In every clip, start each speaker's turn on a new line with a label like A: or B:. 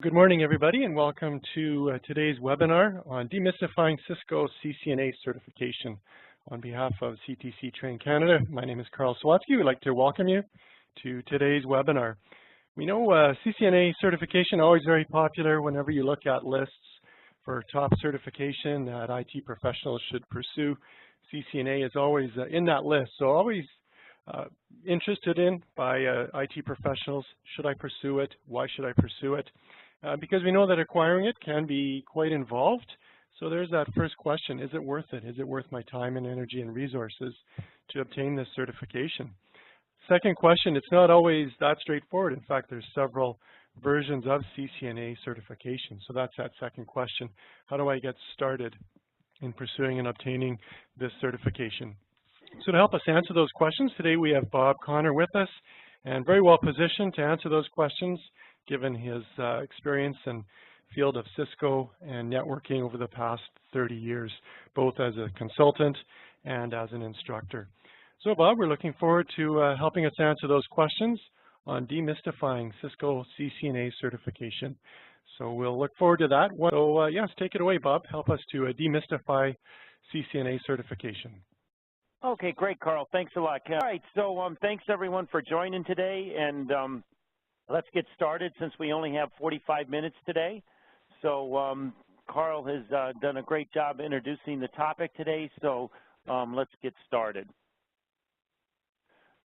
A: Good morning, everybody, and welcome to today's webinar on demystifying Cisco CCNA certification. On behalf of CTC Train Canada, my name is Carl Swatsky. We'd like to welcome you to today's webinar. We know CCNA certification is always very popular whenever you look at lists for top certification that IT professionals should pursue. CCNA is always in that list, so always interested in by IT professionals. Should I pursue it? Why should I pursue it? Because we know that acquiring it can be quite involved. So there's that first question, is it worth it? Is it worth my time and energy and resources to obtain this certification? Second question, it's not always that straightforward. In fact, there's several versions of CCNA certification. So that's that second question. How do I get started in pursuing and obtaining this certification? So to help us answer those questions, today we have Bob Connor with us, and very well positioned to answer those questions, given his experience and field of Cisco and networking over the past 30 years, both as a consultant and as an instructor. So Bob, we're looking forward to helping us answer those questions on demystifying Cisco CCNA certification. So we'll look forward to that. So yes, take it away, Bob. Help us to demystify CCNA certification.
B: Okay, great, Carl. Thanks a lot. All right, so thanks everyone for joining today, and let's get started since we only have 45 minutes today. So Carl has done a great job introducing the topic today, so let's get started.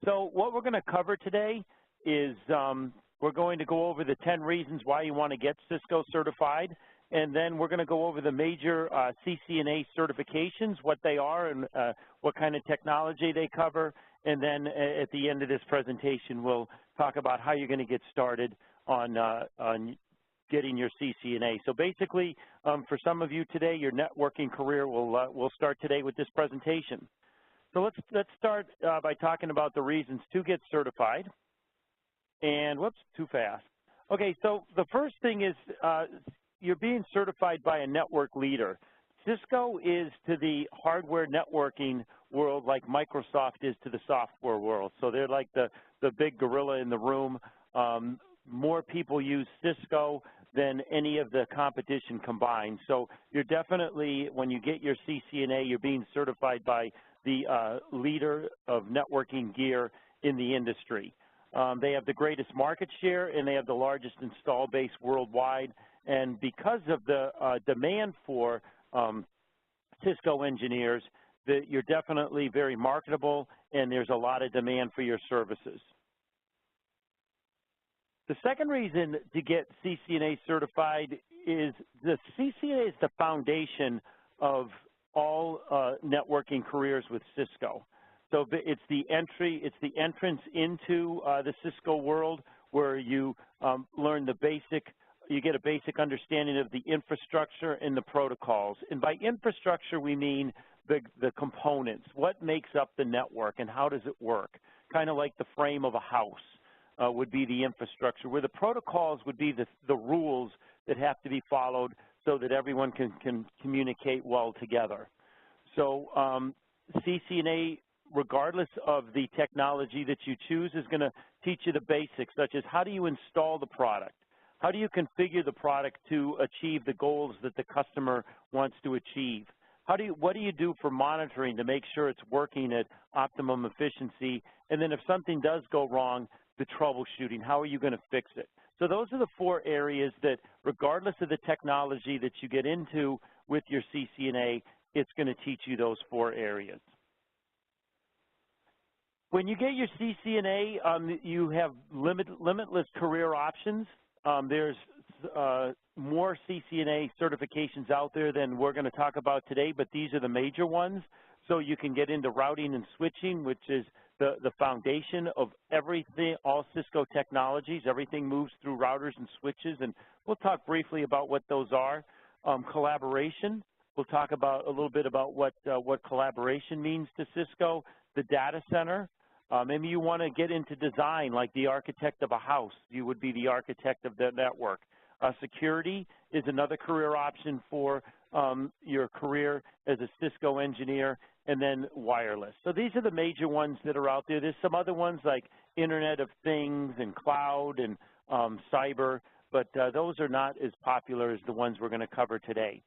B: So what we're going to cover today is we're going to go over the 10 reasons why you want to get Cisco certified, and then we're going to go over the major CCNA certifications, what they are and what kind of technology they cover. And then at the end of this presentation, we'll talk about how you're going to get started on getting your CCNA. So basically, for some of you today, your networking career will start today with this presentation. So let's start by talking about the reasons to get certified. And whoops, too fast. Okay, so the first thing is you're being certified by a network leader. Cisco is to the hardware networking world like Microsoft is to the software world. So they're like the big gorilla in the room. More people use Cisco than any of the competition combined. So you're definitely, when you get your CCNA, you're being certified by the leader of networking gear in the industry. They have the greatest market share, and they have the largest install base worldwide. And because of the demand for Cisco engineers, you're definitely very marketable, and there's a lot of demand for your services. The second reason to get CCNA certified is the CCNA is the foundation of all networking careers with Cisco. So it's the entrance into the Cisco world where you learn the basic. You get a basic understanding of the infrastructure and the protocols. And by infrastructure, we mean the components. What makes up the network and how does it work? Kind of like the frame of a house would be the infrastructure, where the protocols would be the rules that have to be followed so that everyone can communicate well together. So CCNA, regardless of the technology that you choose, is going to teach you the basics, such as how do you install the product? How do you configure the product to achieve the goals that the customer wants to achieve? What do you do for monitoring to make sure it's working at optimum efficiency? And then if something does go wrong, the troubleshooting, how are you going to fix it? So those are the 4 areas that, regardless of the technology that you get into with your CCNA, it's going to teach you those 4 areas. When you get your CCNA, you have limitless career options. There's more CCNA certifications out there than we're going to talk about today, but these are the major ones. So you can get into routing and switching, which is the foundation of everything, all Cisco technologies. Everything moves through routers and switches, and we'll talk briefly about what those are. Collaboration, we'll talk about a little bit about what collaboration means to Cisco. The data center. Maybe you want to get into design, like the architect of a house. You would be the architect of the network. Security is another career option for your career as a Cisco engineer, and then wireless. So these are the major ones that are out there. There's some other ones like Internet of Things and cloud and cyber, but those are not as popular as the ones we're going to cover today.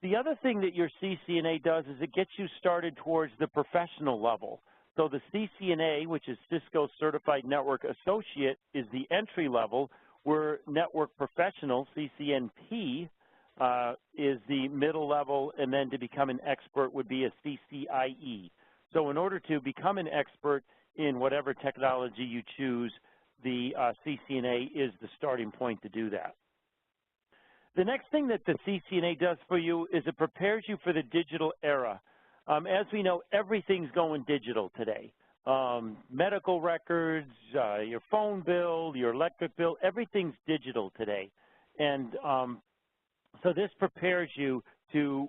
B: The other thing that your CCNA does is it gets you started towards the professional level. So the CCNA, which is Cisco Certified Network Associate, is the entry level, where Network Professional, CCNP, is the middle level, and then to become an expert would be a CCIE. So in order to become an expert in whatever technology you choose, the CCNA is the starting point to do that. The next thing that the CCNA does for you is it prepares you for the digital era. As we know, everything's going digital today. Medical records, your phone bill, your electric bill, everything's digital today. And so this prepares you to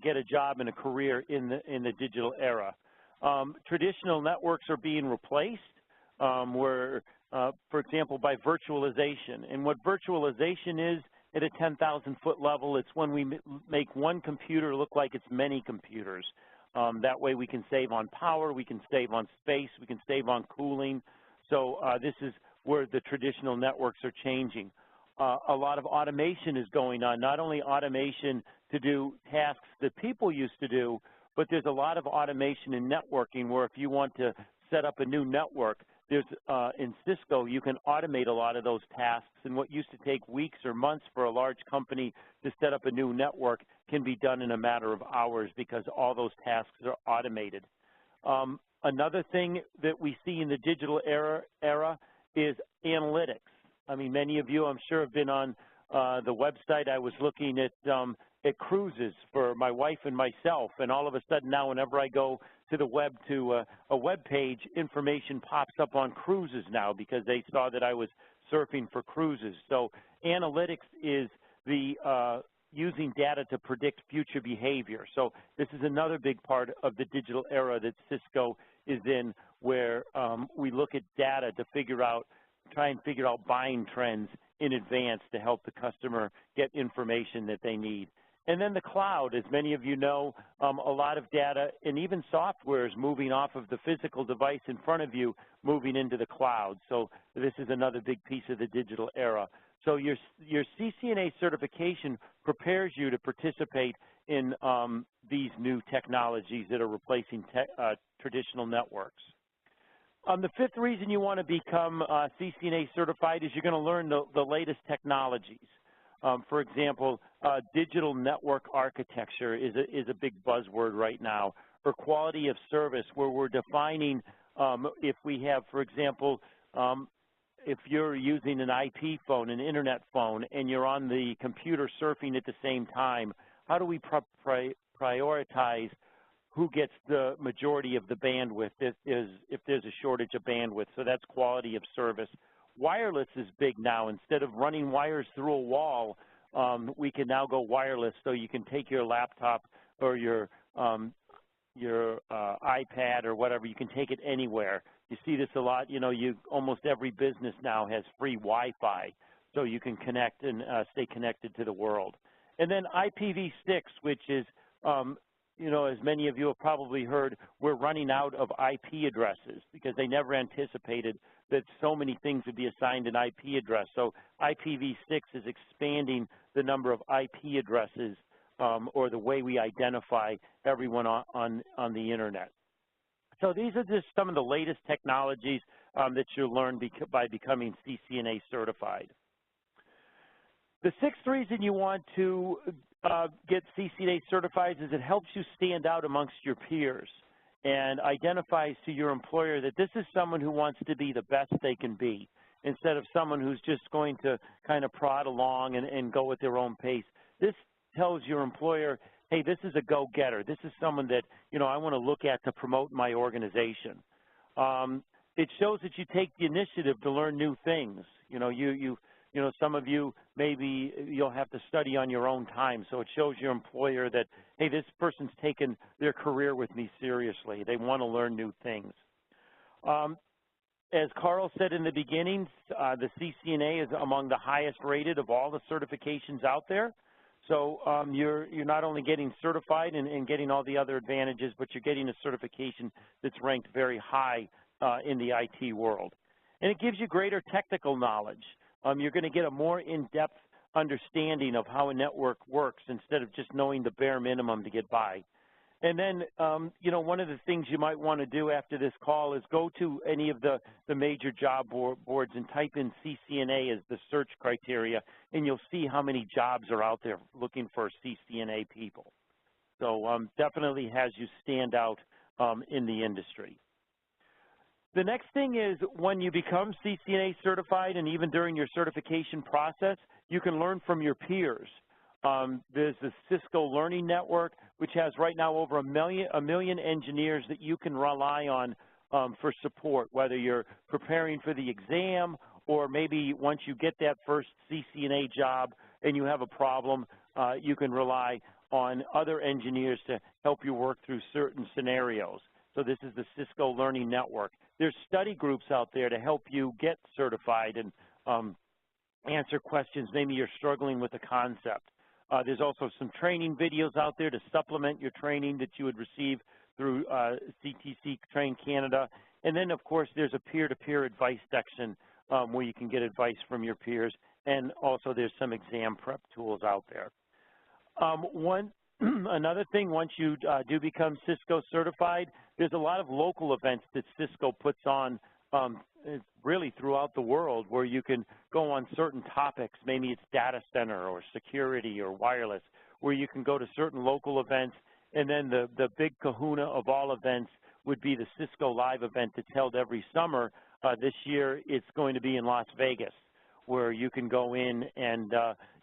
B: get a job and a career in the digital era. Traditional networks are being replaced, for example, by virtualization. And what virtualization is, at a 10,000-foot level, it's when we make one computer look like it's many computers. That way we can save on power, we can save on space, we can save on cooling. So this is where the traditional networks are changing. A lot of automation is going on, not only automation to do tasks that people used to do, but there's a lot of automation in networking where if you want to set up a new network, there's, in Cisco, you can automate a lot of those tasks, and what used to take weeks or months for a large company to set up a new network can be done in a matter of hours because all those tasks are automated. Another thing that we see in the digital era is analytics. I mean, many of you, I'm sure, have been on the website. I was looking at cruises for my wife and myself, and all of a sudden now whenever I go to the web to a web page, information pops up on cruises now because they saw that I was surfing for cruises. So analytics is the using data to predict future behavior. So this is another big part of the digital era that Cisco is in, where we look at data to try and figure out buying trends in advance to help the customer get information that they need. And then the cloud, as many of you know, a lot of data and even software is moving off of the physical device in front of you, moving into the cloud. So this is another big piece of the digital era. So your CCNA certification prepares you to participate in these new technologies that are replacing traditional networks. The fifth reason you want to become CCNA certified is you're going to learn the latest technologies. For example, digital network architecture is a big buzzword right now, or quality of service, where we're defining if we have, for example, if you're using an IP phone, an internet phone, and you're on the computer surfing at the same time, how do we prioritize who gets the majority of the bandwidth if there's a shortage of bandwidth? So that's quality of service. Wireless is big now. Instead of running wires through a wall, we can now go wireless, so you can take your laptop or your iPad or whatever, you can take it anywhere. You see this a lot, almost every business now has free Wi-Fi, so you can connect and stay connected to the world. And then IPv6, which is, as many of you have probably heard, we're running out of IP addresses because they never anticipated that so many things would be assigned an IP address. So IPv6 is expanding the number of IP addresses or the way we identify everyone on the internet. So these are just some of the latest technologies that you'll learn by becoming CCNA certified. The sixth reason you want to get CCNA certified is it helps you stand out amongst your peers and identifies to your employer that this is someone who wants to be the best they can be, instead of someone who's just going to kind of prod along and go at their own pace. This tells your employer, hey, this is a go-getter. This is someone that, I want to look at to promote my organization. It shows that you take the initiative to learn new things. Some of you, maybe you'll have to study on your own time, so it shows your employer that, hey, this person's taken their career with me seriously. They want to learn new things. As Carl said in the beginning, the CCNA is among the highest rated of all the certifications out there. So you're not only getting certified and getting all the other advantages, but you're getting a certification that's ranked very high in the IT world. And it gives you greater technical knowledge. you're going to get a more in-depth understanding of how a network works instead of just knowing the bare minimum to get by. And then, you know, one of the things you might want to do after this call is go to any of the major job boards and type in CCNA as the search criteria, and you'll see how many jobs are out there looking for CCNA people. So definitely has you stand out in the industry. The next thing is when you become CCNA certified, and even during your certification process, you can learn from your peers. There's the Cisco Learning Network, which has right now over a million engineers that you can rely on for support, whether you're preparing for the exam or maybe once you get that first CCNA job and you have a problem, you can rely on other engineers to help you work through certain scenarios. So this is the Cisco Learning Network. There's study groups out there to help you get certified and answer questions. Maybe you're struggling with a concept. There's also some training videos out there to supplement your training that you would receive through CTC Train Canada. And then, of course, there's a peer-to-peer advice section where you can get advice from your peers. And also there's some exam prep tools out there. Another thing, once you do become Cisco certified, there's a lot of local events that Cisco puts on really throughout the world where you can go on certain topics. Maybe it's data center or security or wireless, where you can go to certain local events. And then the big kahuna of all events would be the Cisco Live event that's held every summer. This year it's going to be in Las Vegas, where you can go in and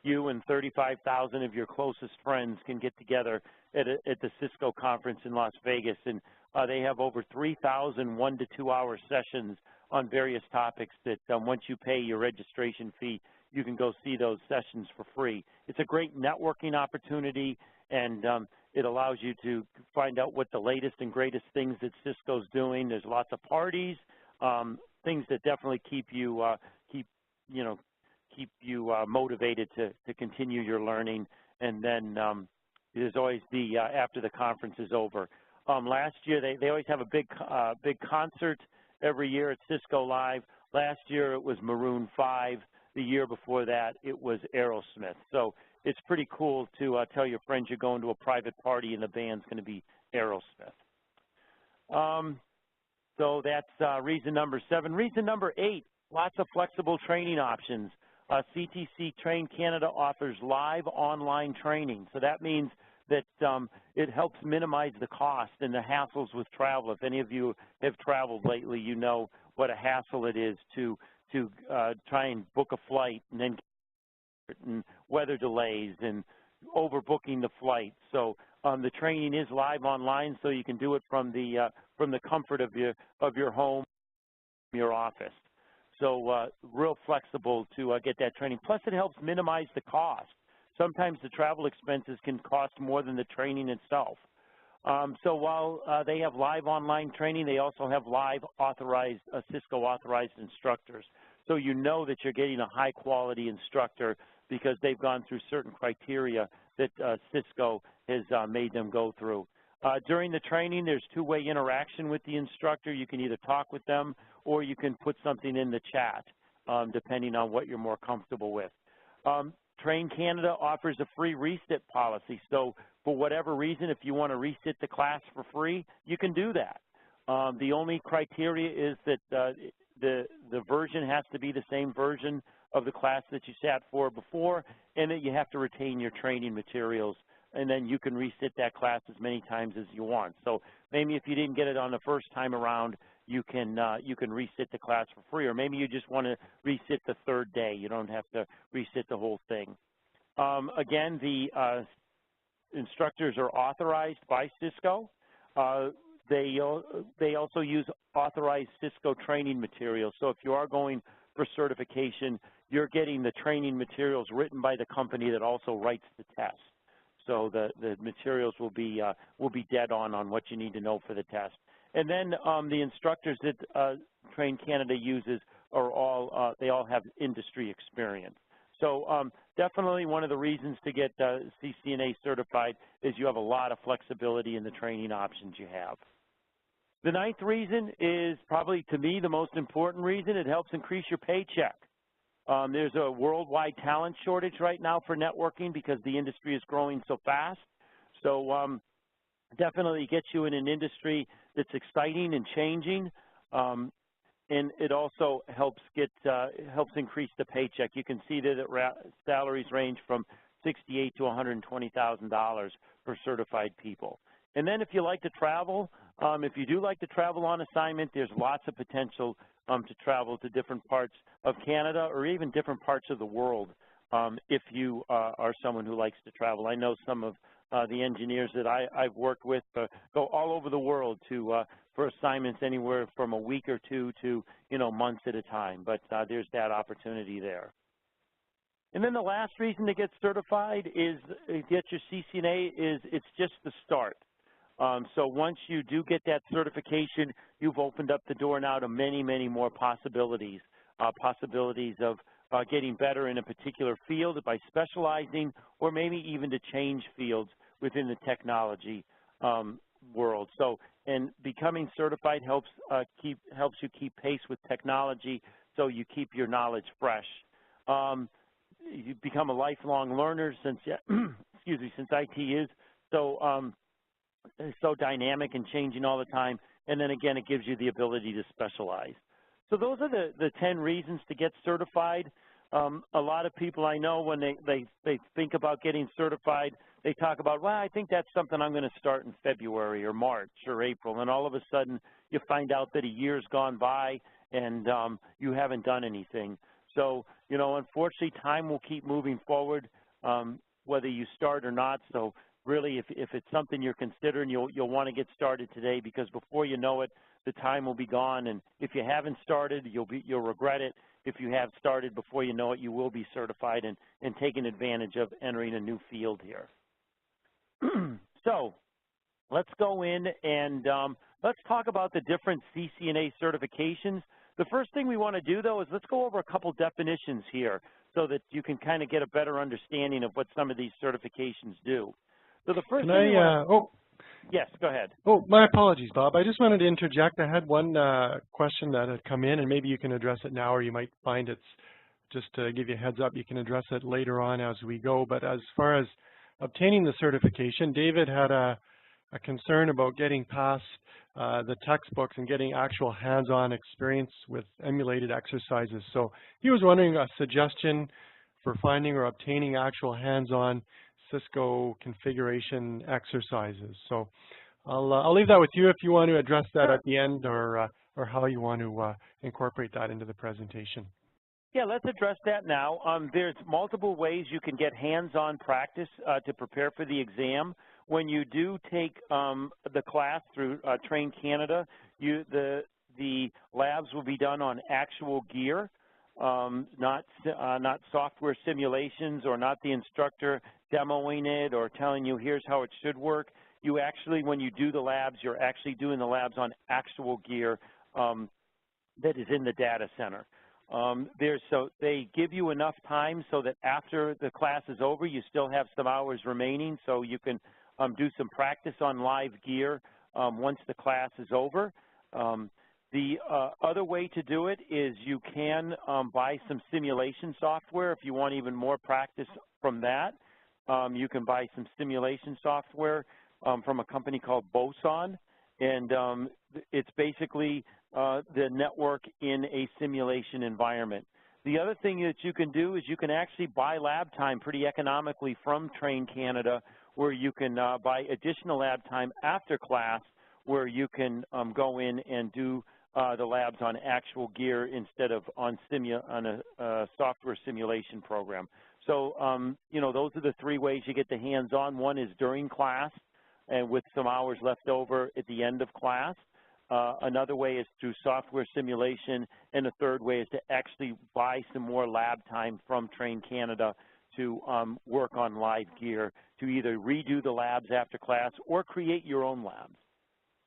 B: you and 35,000 of your closest friends can get together at the Cisco conference in Las Vegas. And they have over 3,000 1- to 2-hour sessions on various topics that once you pay your registration fee, you can go see those sessions for free. It's a great networking opportunity, and it allows you to find out what the latest and greatest things that Cisco's doing. There's lots of parties, things that definitely keep you motivated to continue your learning. And then there's always the after the conference is over. Last year they always have a big concert every year at Cisco Live. Last year it was Maroon 5. The year before that it was Aerosmith. So it's pretty cool to tell your friends you're going to a private party and the band's going to be Aerosmith. So that's reason number 7. Reason number 8, lots of flexible training options. CTC Train Canada offers live online training. So that means that it helps minimize the cost and the hassles with travel. If any of you have traveled lately, you know what a hassle it is to try and book a flight and then and weather delays and overbooking the flight. So the training is live online, so you can do it from the comfort of your home, your office. So real flexible to get that training. Plus, it helps minimize the cost. Sometimes the travel expenses can cost more than the training itself. So while they have live online training, they also have live authorized, Cisco authorized instructors. So you know that you're getting a high quality instructor because they've gone through certain criteria that Cisco has made them go through. During the training, there's two-way interaction with the instructor. You can either talk with them or you can put something in the chat, depending on what you're more comfortable with. Train Canada offers a free resit policy. So for whatever reason, if you want to resit the class for free, you can do that. The only criteria is that the version has to be the same version of the class that you sat for before, and that you have to retain your training materials, and then you can resit that class as many times as you want. So maybe if you didn't get it on the first time around, you can resit the class for free, or maybe you just want to resit the third day. You don't have to resit the whole thing. Again, the instructors are authorized by Cisco. They also use authorized Cisco training materials. So if you are going for certification, you're getting the training materials written by the company that also writes the test. So the materials will be dead on what you need to know for the test. And then the instructors that Train Canada uses are all they all have industry experience. So definitely one of the reasons to get CCNA certified is you have a lot of flexibility in the training options you have. The 9th reason is probably, to me, the most important reason. It helps increase your paycheck. There's a worldwide talent shortage right now for networking because the industry is growing so fast. So definitely gets you in an industry that's exciting and changing, and it also helps increase the paycheck. You can see that salaries range from $68,000 to $120,000 for certified people. And then if you like to travel, if you do like to travel on assignment, there's lots of potential to travel to different parts of Canada or even different parts of the world if you are someone who likes to travel. I know some of the engineers that I've worked with go all over the world for assignments anywhere from a week or two to, months at a time. But there's that opportunity there. And then the last reason to get certified is get your CCNA is it's just the start. So once you do get that certification, you've opened up the door now to many, many more possibilities, possibilities of getting better in a particular field by specializing, or maybe even to change fields within the technology world. So, and becoming certified helps you keep pace with technology, so you keep your knowledge fresh. You become a lifelong learner since excuse me, since IT is so dynamic and changing all the time. And then again, it gives you the ability to specialize. So those are the 10 reasons to get certified. A lot of people I know, when they think about getting certified, they talk about, well, I think that's something I'm going to start in February or March or April. And all of a sudden, you find out that a year's gone by and you haven't done anything. So, unfortunately, time will keep moving forward, whether you start or not. So really, if it's something you're considering, you'll want to get started today, because before you know it, the time will be gone. And if you haven't started, you'll regret it. If you have started, before you know it, you will be certified and taking advantage of entering a new field here. So let's go in and let's talk about the different CCNA certifications. The first thing we want to do, though, is let's go over a couple definitions here so that you can kind of get a better understanding of what some of these certifications do. So the first thing yes, go ahead.
A: Oh, my apologies, Bob. I just wanted to interject. I had one question that had come in, and maybe you can address it now, or you might find it's just to give you a heads up. You can address it later on as we go. But as far as obtaining the certification, David had a concern about getting past the textbooks and getting actual hands-on experience with emulated exercises. So he was wondering a suggestion for finding or obtaining actual hands-on Cisco configuration exercises. So I'll leave that with you if you want to address that at the end, or how you want to incorporate that into the presentation.
B: Yeah, let's address that now. There's multiple ways you can get hands-on practice to prepare for the exam. When you do take the class through Train Canada, the labs will be done on actual gear, not software simulations, or not the instructor demoing it or telling you here's how it should work. You actually, when you do the labs, you're actually doing the labs on actual gear that is in the data center. So they give you enough time so that after the class is over, you still have some hours remaining, so you can do some practice on live gear once the class is over. The other way to do it is you can buy some simulation software if you want even more practice from that. You can buy some simulation software from a company called Boson, and it's basically the network in a simulation environment. The other thing that you can do is you can actually buy lab time pretty economically from Train Canada, where you can buy additional lab time after class, where you can go in and do the labs on actual gear instead of on a software simulation program. So, those are the three ways you get the hands-on. One is during class and with some hours left over at the end of class. Another way is through software simulation, and the third way is to actually buy some more lab time from Train Canada to work on live gear, to either redo the labs after class or create your own labs.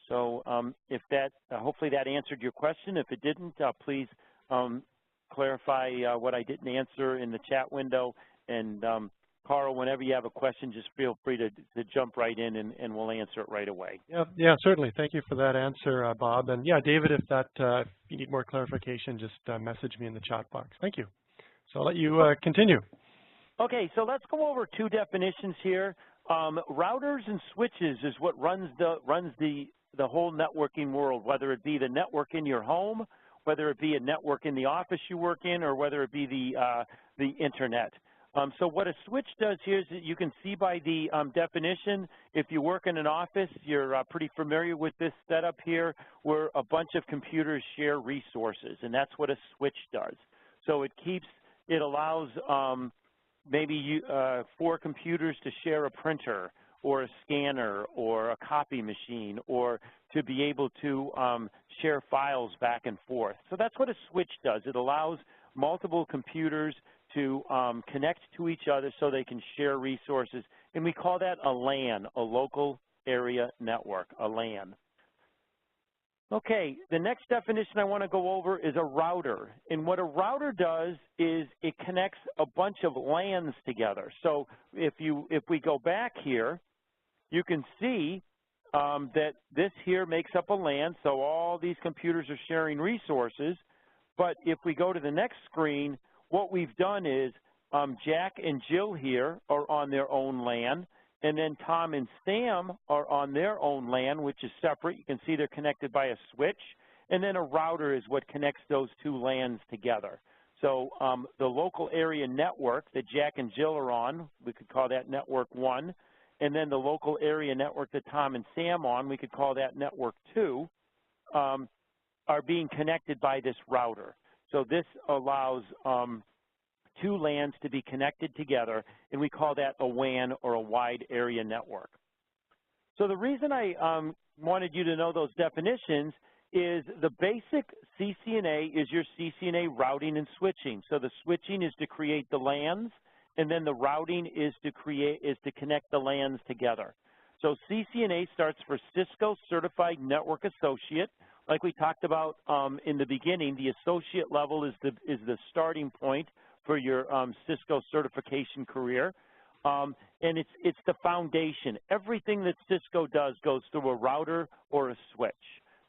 B: So if that, hopefully that answered your question. If it didn't, please clarify what I didn't answer in the chat window. And Carl, whenever you have a question, just feel free to jump right in, and we'll answer it right away.
A: Yeah, certainly. Thank you for that answer, Bob. And yeah, David, if you need more clarification, just message me in the chat box. Thank you. So I'll let you continue.
B: Okay, so let's go over two definitions here. Routers and switches is what runs the whole networking world, whether it be the network in your home, whether it be a network in the office you work in, or whether it be the internet. So what a switch does here is that you can see by the definition, if you work in an office, you're pretty familiar with this setup here where a bunch of computers share resources, and that's what a switch does. So it allows maybe 4 computers to share a printer or a scanner or a copy machine, or to be able to share files back and forth. So that's what a switch does. It allows multiple computers to connect to each other so they can share resources, and we call that a LAN, a local area network, a LAN. Okay, the next definition I want to go over is a router. And what a router does is it connects a bunch of LANs together. So if we go back here, you can see that this here makes up a LAN, so all these computers are sharing resources. But if we go to the next screen, what we've done is Jack and Jill here are on their own LAN. And then Tom and Sam are on their own LAN, which is separate. You can see they're connected by a switch. And then a router is what connects those two LANs together. So the local area network that Jack and Jill are on, we could call that network 1. And then the local area network that Tom and Sam on, we could call that network 2, are being connected by this router. So this allows 2 LANs to be connected together, and we call that a WAN, or a wide area network. So the reason I wanted you to know those definitions is the basic CCNA is your CCNA routing and switching. So the switching is to create the LANs, and then the routing is to connect the LANs together. So CCNA starts for Cisco Certified Network Associate. Like we talked about in the beginning, the associate level is the starting point for your Cisco certification career. And it's the foundation. Everything that Cisco does goes through a router or a switch.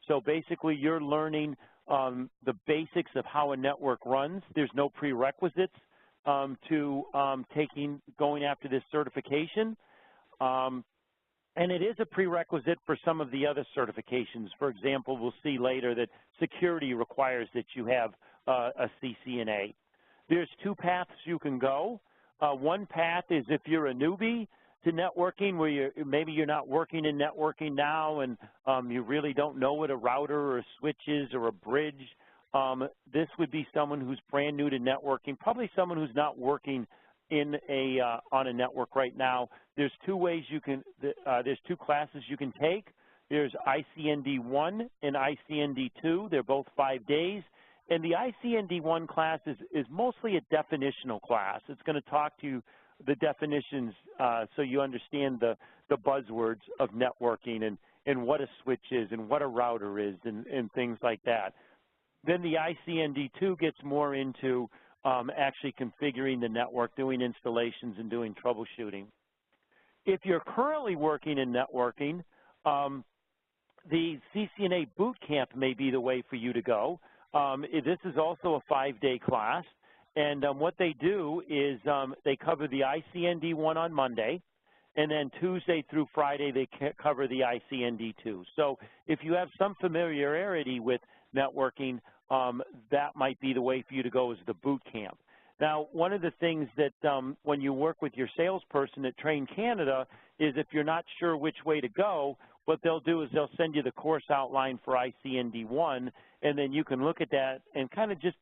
B: So basically you're learning the basics of how a network runs. There's no prerequisites to going after this certification. And it is a prerequisite for some of the other certifications. For example, we'll see later that security requires that you have a CCNA. There's 2 paths you can go. One path is if you're a newbie to networking, where maybe you're not working in networking now, and you really don't know what a router or a switch is or a bridge. This would be someone who's brand new to networking, probably someone who's not working in on a network right now. There's 2 ways you can. There's 2 classes you can take. There's ICND1 and ICND2. They're both 5 days. And the ICND1 class is mostly a definitional class. It's going to talk to you the definitions so you understand the buzzwords of networking and what a switch is and what a router is and things like that. Then the ICND2 gets more into actually configuring the network, doing installations, and doing troubleshooting. If you're currently working in networking, the CCNA boot camp may be the way for you to go. This is also a 5-day class, and what they do is they cover the ICND1 on Monday, and then Tuesday through Friday they cover the ICND2. So if you have some familiarity with networking, that might be the way for you to go, is the boot camp. Now, one of the things that when you work with your salesperson at Train Canada is if you're not sure which way to go, what they'll do is they'll send you the course outline for ICND1, and then you can look at that and kind of just,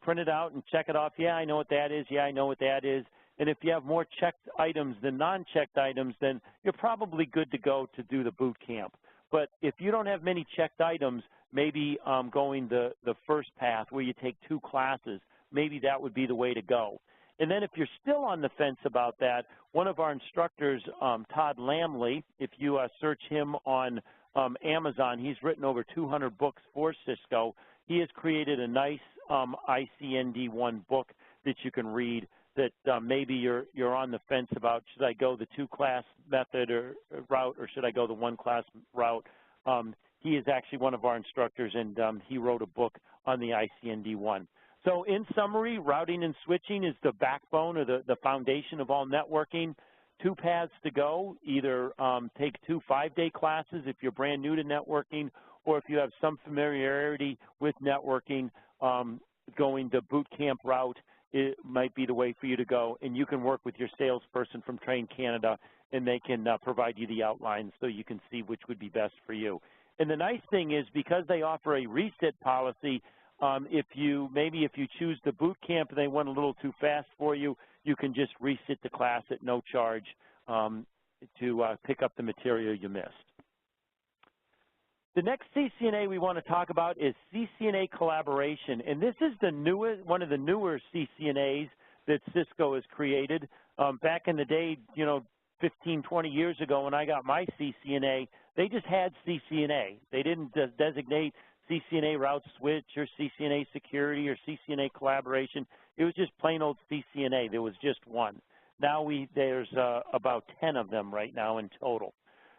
B: print it out and check it off. Yeah, I know what that is. Yeah, I know what that is. And if you have more checked items than non-checked items, then you're probably good to go to do the boot camp. But if you don't have many checked items, maybe going the first path where you take 2 classes, maybe that would be the way to go. And then if you're still on the fence about that, one of our instructors, Todd Lamley, if you search him on Amazon, he's written over 200 books for Cisco. He has created a nice ICND1 book that you can read that maybe you're on the fence about, should I go the 2-class method or route, or should I go the 1-class route? He is actually one of our instructors, and he wrote a book on the ICND1. So in summary, routing and switching is the backbone or the foundation of all networking. Two paths to go, either take 2 5-day classes if you're brand new to networking, or if you have some familiarity with networking, going the boot camp route, it might be the way for you to go. And you can work with your salesperson from Train Canada, and they can provide you the outlines so you can see which would be best for you. And the nice thing is, because they offer a reset policy, if you choose the boot camp and they went a little too fast for you, you can just resit the class at no charge to pick up the material you missed. The next CCNA we want to talk about is CCNA Collaboration, and this is the one of the newer CCNAs that Cisco has created. Back in the day, 15, 20 years ago when I got my CCNA, they just had CCNA. They didn't designate CCNA Route Switch or CCNA Security or CCNA Collaboration. It was just plain old CCNA. There was just one. Now there's about 10 of them right now in total.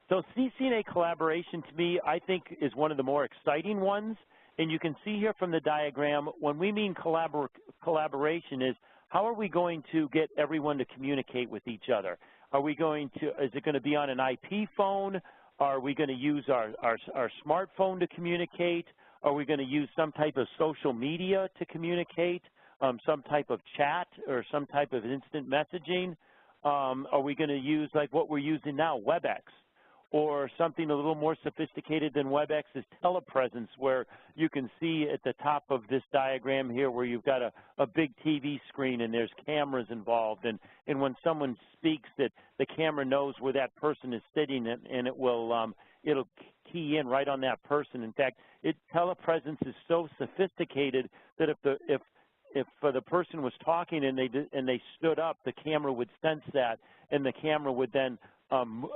B: So CCNA Collaboration, to me, I think is one of the more exciting ones. And you can see here from the diagram, when we mean collaboration is, how are we going to get everyone to communicate with each other? Is it going to be on an IP phone? Are we going to use our smartphone to communicate? Are we going to use some type of social media to communicate, some type of chat or some type of instant messaging? Are we going to use like what we're using now, WebEx? Or something a little more sophisticated than WebEx is telepresence, where you can see at the top of this diagram here where you've got a big TV screen and there's cameras involved. And when someone speaks, that the camera knows where that person is sitting, and it'll key in right on that person. In fact, telepresence is so sophisticated that if the person was talking and they stood up, the camera would sense that, and the camera would then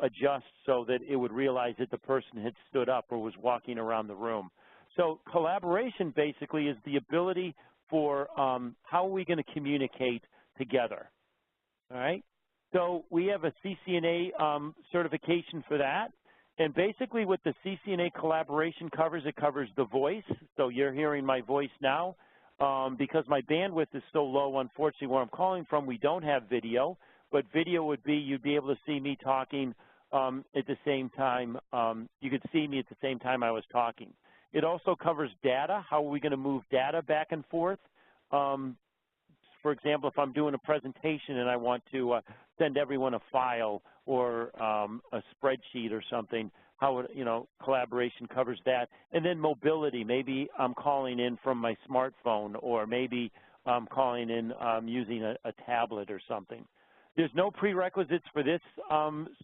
B: adjust so that it would realize that the person had stood up or was walking around the room. So collaboration basically is the ability for how are we going to communicate together, all right? So we have a CCNA certification for that. And basically what the CCNA Collaboration covers, it covers the voice. So you're hearing my voice now. Because my bandwidth is so low, unfortunately, where I'm calling from, we don't have video. But video would be, you'd be able to see me talking at the same time. You could see me at the same time I was talking. It also covers data. How are we going to move data back and forth? For example, if I'm doing a presentation and I want to send everyone a file or a spreadsheet or something, how would, collaboration covers that. And then mobility. Maybe I'm calling in from my smartphone, or maybe I'm calling in using a tablet or something. There's no prerequisites for this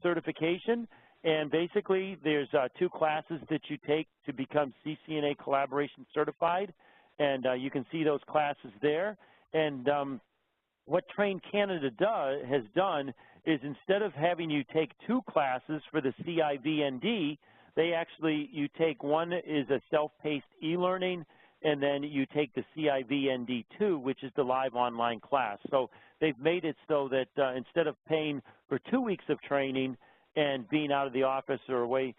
B: certification, and basically there's 2 classes that you take to become CCNA Collaboration certified, and you can see those classes there. And what Train Canada has done is, instead of having you take 2 classes for the CIVND, you take one is a self-paced e-learning, and then you take the CIVND2, which is the live online class. So they've made it so that instead of paying for 2 weeks of training and being out of the office or away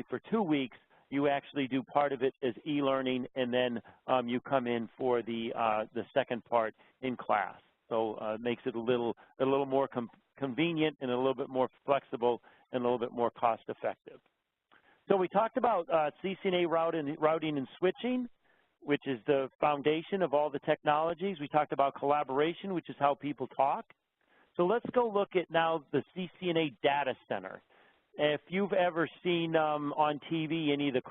B: for 2 weeks, you actually do part of it as e-learning, and then you come in for the second part in class. So it makes it a little more convenient and a little bit more flexible and a little bit more cost effective. So we talked about CCNA routing and switching, which is the foundation of all the technologies. We talked about collaboration, which is how people talk. So let's go look at now the CCNA data center. If you've ever seen on TV any of the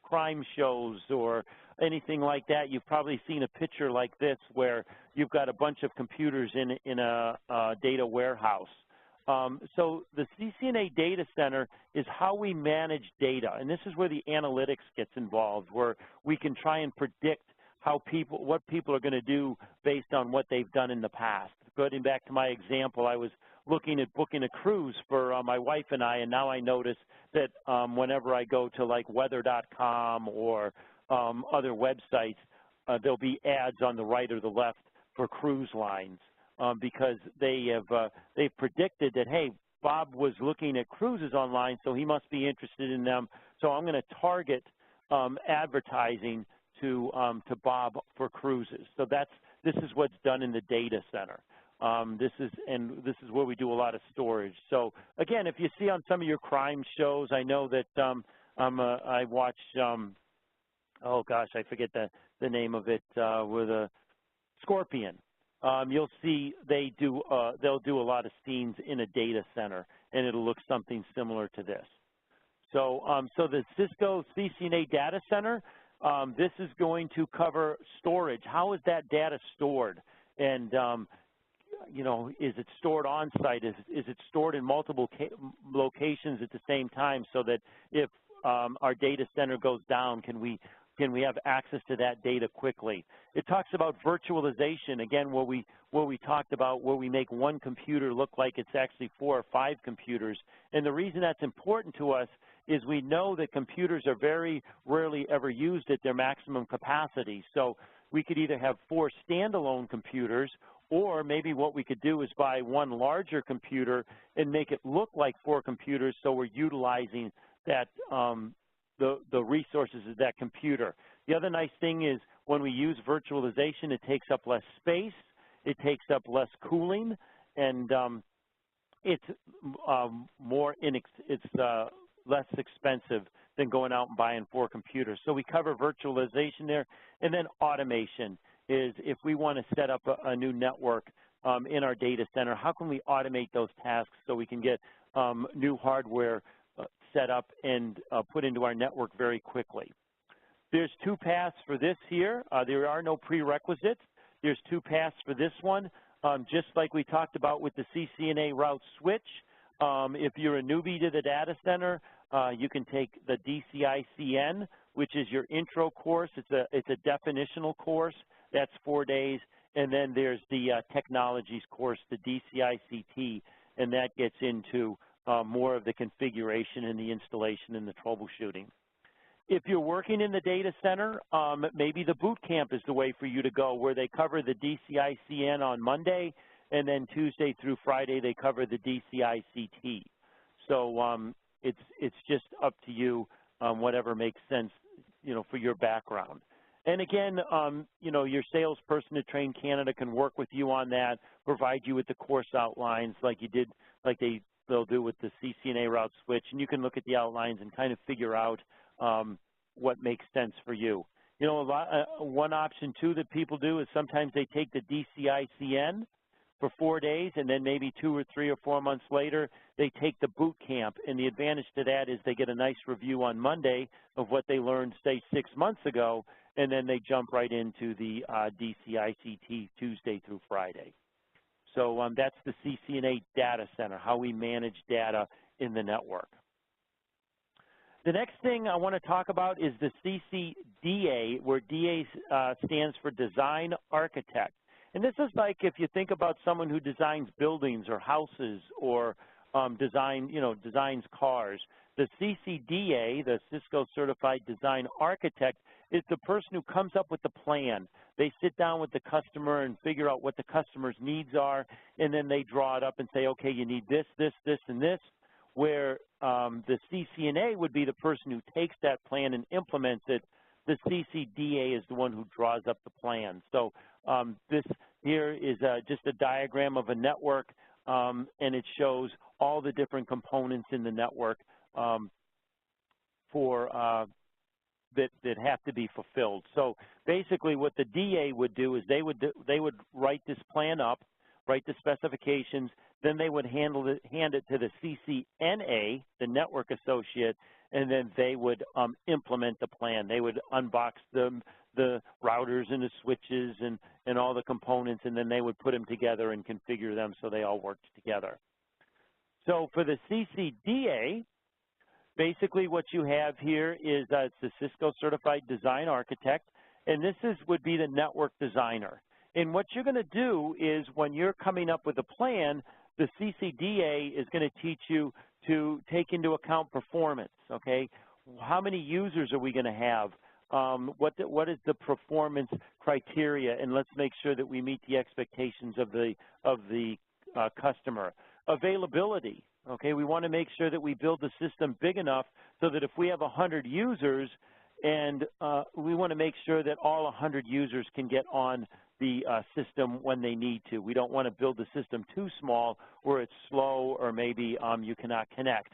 B: crime shows or anything like that, you've probably seen a picture like this where you've got a bunch of computers in a data warehouse. So the CCNA data center is how we manage data, and this is where the analytics gets involved, where we can try and predict what people are going to do based on what they've done in the past. Going back to my example, I was looking at booking a cruise for my wife and I, and now I notice that whenever I go to like weather.com or other websites, there'll be ads on the right or the left for cruise lines. Because they've predicted that, hey, Bob was looking at cruises online, so he must be interested in them. So I'm going to target advertising to Bob for cruises. So this is what's done in the data center. This is where we do a lot of storage. So again, if you see on some of your crime shows, I know that I watch, oh gosh, I forget the name of it, with a Scorpion. You'll see they'll do a lot of scenes in a data center, and it'll look something similar to this. So, so the Cisco CCNA data center, this is going to cover storage. How is that data stored? And you know, is it stored on site? Is it stored in multiple locations at the same time, so that if our data center goes down, can we have access to that data quickly? It talks about virtualization, again, where we talked about where we make one computer look like it's actually 4 or 5 computers. And the reason that's important to us is we know that computers are very rarely ever used at their maximum capacity. So we could either have 4 standalone computers, or maybe what we could do is buy one larger computer and make it look like 4 computers, so we're utilizing that the resources of that computer. The other nice thing is when we use virtualization, it takes up less space, it takes up less cooling, and it's less expensive than going out and buying 4 computers. So we cover virtualization there. And then automation is if we want to set up a new network in our data center, how can we automate those tasks so we can get new hardware set up and put into our network very quickly. There's 2 paths for this here. There are no prerequisites. There's 2 paths for this one. Just like we talked about with the CCNA route switch, if you're a newbie to the data center, you can take the DCICN, which is your intro course. It's a definitional course. That's 4 days. And then there's the technologies course, the DCICT, and that gets into more of the configuration and the installation and the troubleshooting. If you're working in the data center, maybe the boot camp is the way for you to go, where they cover the DCICN on Monday, and then Tuesday through Friday they cover the DCICT. So it's just up to you, whatever makes sense, you know, for your background. And again, you know, your salesperson at Train Canada can work with you on that, provide you with the course outlines like you did, like they'll do with the CCNA route switch, and you can look at the outlines and kind of figure out what makes sense for you. You know, one option too that people do is sometimes they take the DCICN for 4 days, and then maybe 2 or 3 or 4 months later they take the boot camp. And the advantage to that is they get a nice review on Monday of what they learned, say, 6 months ago, and then they jump right into the DCICT Tuesday through Friday. So that's the CCNA data center, how we manage data in the network. The next thing I want to talk about is the CCDA, where DA stands for Design Architect. And this is like if you think about someone who designs buildings or houses or designs cars. The CCDA, the Cisco Certified Design Architect, is the person who comes up with the plan. They sit down with the customer and figure out what the customer's needs are, and then they draw it up and say, okay, you need this, this, this, and this, where the CCNA would be the person who takes that plan and implements it. The CCDA is the one who draws up the plan. So this here is just a diagram of a network, and it shows all the different components in the network that have to be fulfilled. So basically what the DA would do is they would write this plan up, write the specifications, then they would hand it to the CCNA, the network associate, and then they would implement the plan. They would unbox the routers and the switches and all the components, and then they would put them together and configure them so they all worked together. So for the CCDA, basically what you have here is it's the Cisco Certified Design Architect, and this would be the network designer. And what you're going to do is when you're coming up with a plan, the CCDA is going to teach you to take into account performance, okay? How many users are we going to have? What is the performance criteria? And let's make sure that we meet the expectations of the customer. Availability, okay? We want to make sure that we build the system big enough so that if we have 100 users and we want to make sure that all 100 users can get on the system when they need to. We don't want to build the system too small where it's slow or maybe you cannot connect.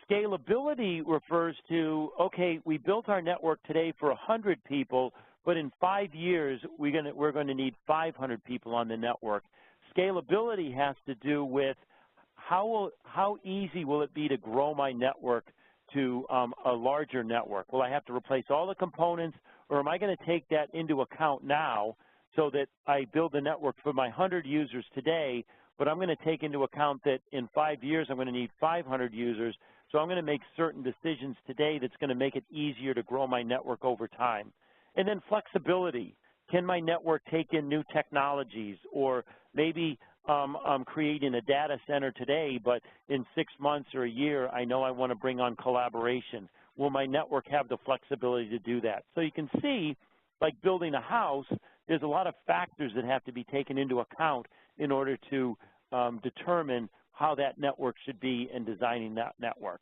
B: Scalability refers to, okay, we built our network today for 100 people, but in 5 years we're going to need 500 people on the network. Scalability has to do with how easy will it be to grow my network to a larger network? Will I have to replace all the components, or am I going to take that into account now so that I build the network for my 100 users today, but I'm going to take into account that in 5 years I'm going to need 500 users, so I'm going to make certain decisions today that's going to make it easier to grow my network over time. And then flexibility. Can my network take in new technologies, or maybe I'm creating a data center today, but in 6 months or a year, I know I want to bring on collaboration. Will my network have the flexibility to do that? So you can see, like building a house, there's a lot of factors that have to be taken into account in order to determine how that network should be in designing that network.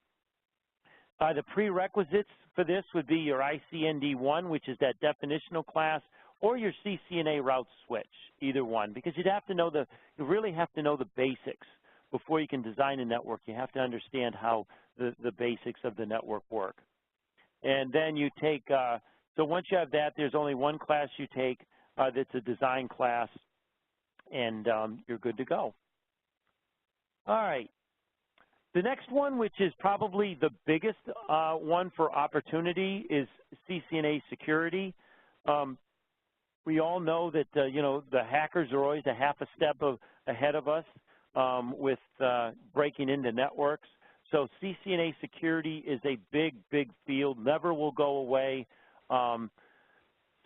B: The prerequisites for this would be your ICND1, which is that definitional class, or your CCNA route switch, either one, because you really have to know the basics before you can design a network. You have to understand how the basics of the network work. And then you take, so once you have that, there's only one class you take that's a design class, and you're good to go. All right. The next one, which is probably the biggest one for opportunity, is CCNA Security. We all know that, the hackers are always a half a step ahead of us with breaking into networks. So CCNA Security is a big, big field, never will go away.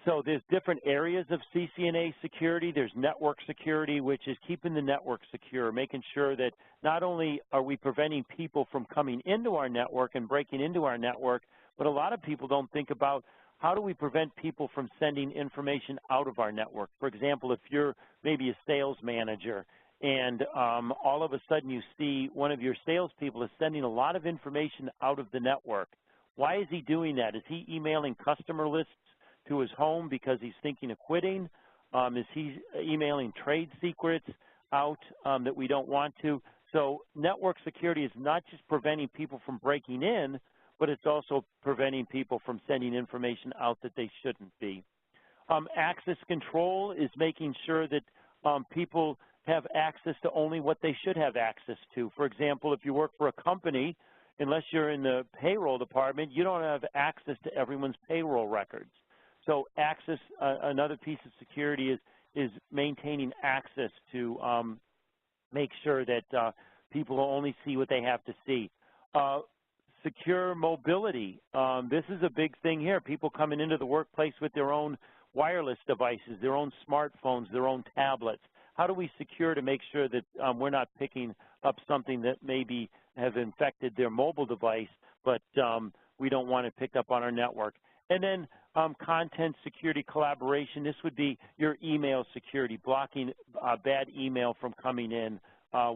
B: So there's different areas of CCNA security. There's network security, which is keeping the network secure, making sure that not only are we preventing people from coming into our network and breaking into our network, but a lot of people don't think about how do we prevent people from sending information out of our network. For example, if you're maybe a sales manager and all of a sudden you see one of your salespeople is sending a lot of information out of the network. Why is he doing that? Is he emailing customer lists to his home because he's thinking of quitting? Is he emailing trade secrets out that we don't want to? So network security is not just preventing people from breaking in, but it's also preventing people from sending information out that they shouldn't be. Access control is making sure that people have access to only what they should have access to. For example, if you work for a company, unless you're in the payroll department, you don't have access to everyone's payroll records. So access, another piece of security is maintaining access to make sure that people only see what they have to see. Secure mobility. This is a big thing here. People coming into the workplace with their own wireless devices, their own smartphones, their own tablets. How do we secure to make sure that we're not picking up something that maybe have infected their mobile device, but we don't want it picked up on our network? And then content security collaboration. This would be your email security, blocking bad email from coming in,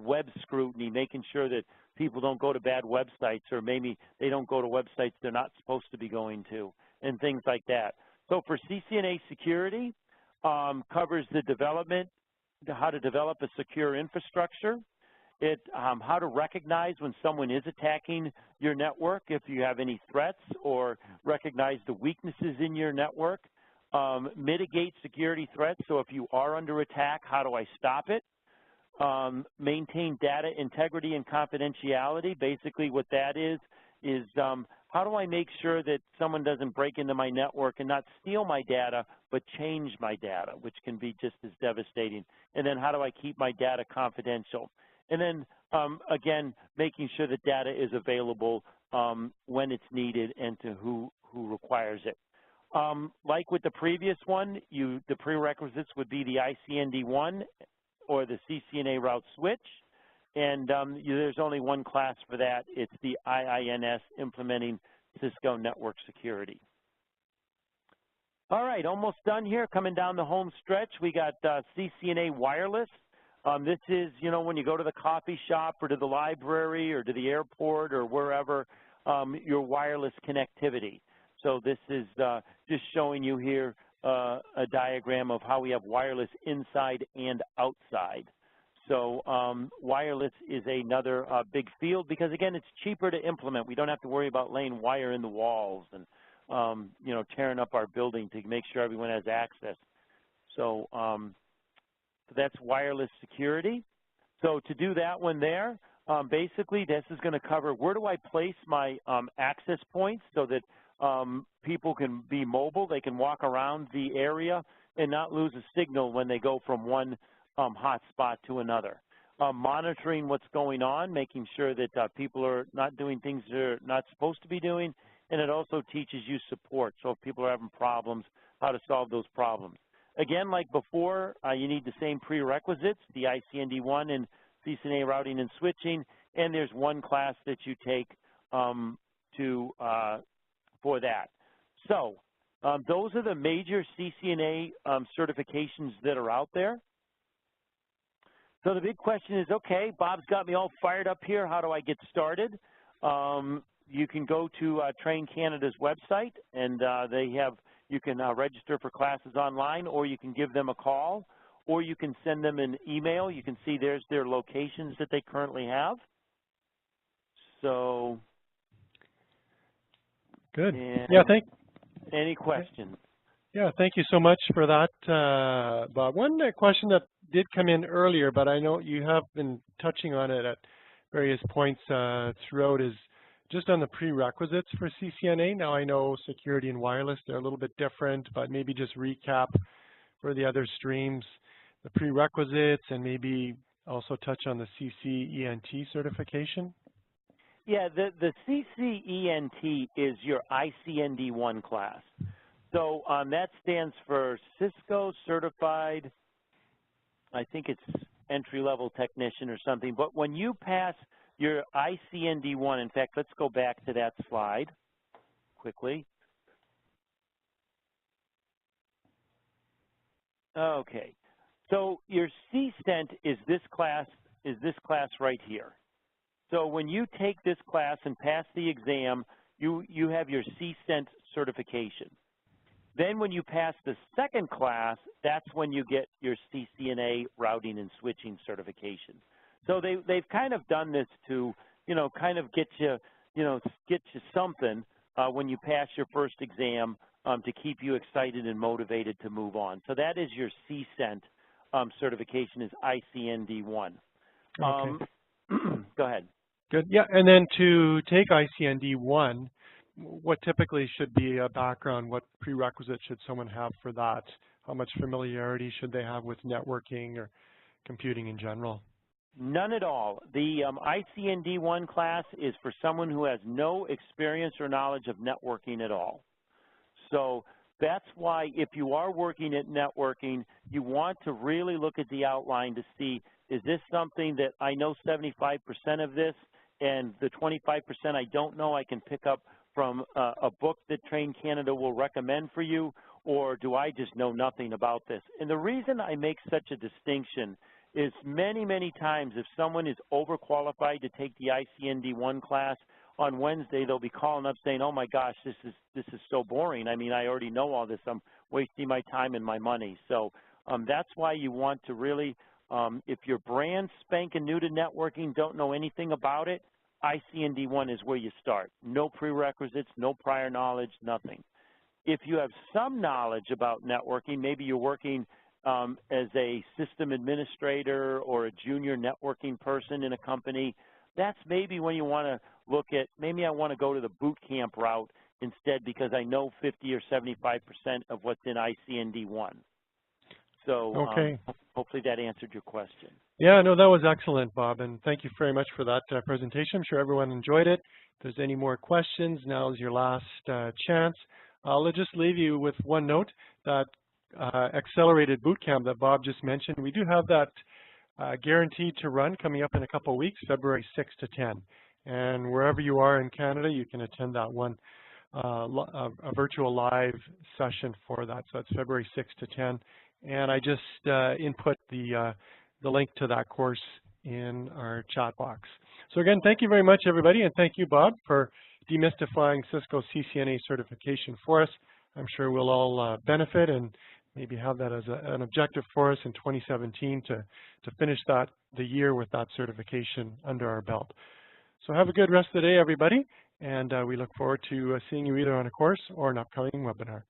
B: web scrutiny, making sure that people don't go to bad websites, or maybe they don't go to websites they're not supposed to be going to, and things like that. So for CCNA security, covers the development, how to develop a secure infrastructure, how to recognize when someone is attacking your network, if you have any threats, or recognize the weaknesses in your network, mitigate security threats. So if you are under attack, how do I stop it? Maintain data integrity and confidentiality. Basically what that is how do I make sure that someone doesn't break into my network and not steal my data, but change my data, which can be just as devastating. And then how do I keep my data confidential? And then, again, making sure that data is available when it's needed and to who requires it. Like with the previous one, the prerequisites would be the ICND1 or the CCNA route switch, and there's only one class for that. It's the IINS, Implementing Cisco Network Security. All right, almost done here. Coming down the home stretch, we got CCNA Wireless. This is, when you go to the coffee shop or to the library or to the airport or wherever, your wireless connectivity. So this is just showing you here a diagram of how we have wireless inside and outside. So wireless is another big field because, again, it's cheaper to implement. We don't have to worry about laying wire in the walls and, you know, tearing up our building to make sure everyone has access. So, so that's wireless security. So to do that one there, basically this is going to cover where do I place my access points so that people can be mobile, they can walk around the area and not lose a signal when they go from one hot spot to another. Monitoring what's going on, making sure that people are not doing things they're not supposed to be doing, and it also teaches you support. So if people are having problems, how to solve those problems. Again, like before, you need the same prerequisites, the ICND1 and CCNA routing and switching, and there's one class that you take for that. So those are the major CCNA certifications that are out there. So the big question is, okay, Bob's got me all fired up here. How do I get started? You can go to Train Canada's website, and you can register for classes online, or you can give them a call, or you can send them an email. You can see there's their locations that they currently have. So,
A: good. Yeah,
B: any questions?
A: Yeah, thank you so much for that, Bob. One question that did come in earlier, but I know you have been touching on it at various points throughout, is just on the prerequisites for CCNA. Now I know security and wireless, they're a little bit different, but maybe just recap for the other streams, the prerequisites, and maybe also touch on the CCENT certification.
B: Yeah, the CCENT is your ICND1 class. So that stands for Cisco Certified, I think it's entry-level technician or something. But when you pass your ICND1, in fact, let's go back to that slide quickly. Okay, so your CCENT is this class right here. So when you take this class and pass the exam, you have your CCENT certification. Then when you pass the second class, that's when you get your CCNA routing and switching certification. So they've kind of done this to, you know, kind of get you something when you pass your first exam to keep you excited and motivated to move on. So that is your CCENT certification, is ICND1.
A: Okay.
B: Go ahead.
A: Good. Yeah, and then to take ICND1, what typically should be a background? What prerequisites should someone have for that? How much familiarity should they have with networking or computing in general?
B: None at all. The ICND1 class is for someone who has no experience or knowledge of networking at all. So that's why if you are working at networking, you want to really look at the outline to see, is this something that I know 75% of this, and the 25% I don't know I can pick up from a book that Train Canada will recommend for you, or do I just know nothing about this? And the reason I make such a distinction is many, many times if someone is overqualified to take the ICND1 class, on Wednesday they'll be calling up saying, oh my gosh, this is so boring. I mean, I already know all this. I'm wasting my time and my money. So that's why you want to really, if you're brand spanking new to networking, don't know anything about it, ICND1 is where you start. No prerequisites, no prior knowledge, nothing. If you have some knowledge about networking, maybe you're working as a system administrator or a junior networking person in a company, that's maybe when you want to look at, maybe I want to go to the boot camp route instead because I know 50 or 75% of what's in ICND1. So
A: okay.
B: Hopefully that answered your question.
A: Yeah, no, that was excellent, Bob, and thank you very much for that presentation. I'm sure everyone enjoyed it. If there's any more questions, now is your last chance. I'll just leave you with one note, that accelerated boot camp that Bob just mentioned. We do have that guaranteed to run coming up in a couple of weeks, February 6 to 10. And wherever you are in Canada, you can attend that one, a virtual live session for that. So that's February 6 to 10. And I just input the link to that course in our chat box. So again, thank you very much, everybody, and thank you, Bob, for demystifying Cisco CCNA certification for us. I'm sure we'll all benefit and maybe have that as an objective for us in 2017 to finish the year with that certification under our belt. So have a good rest of the day, everybody, and we look forward to seeing you either on a course or an upcoming webinar.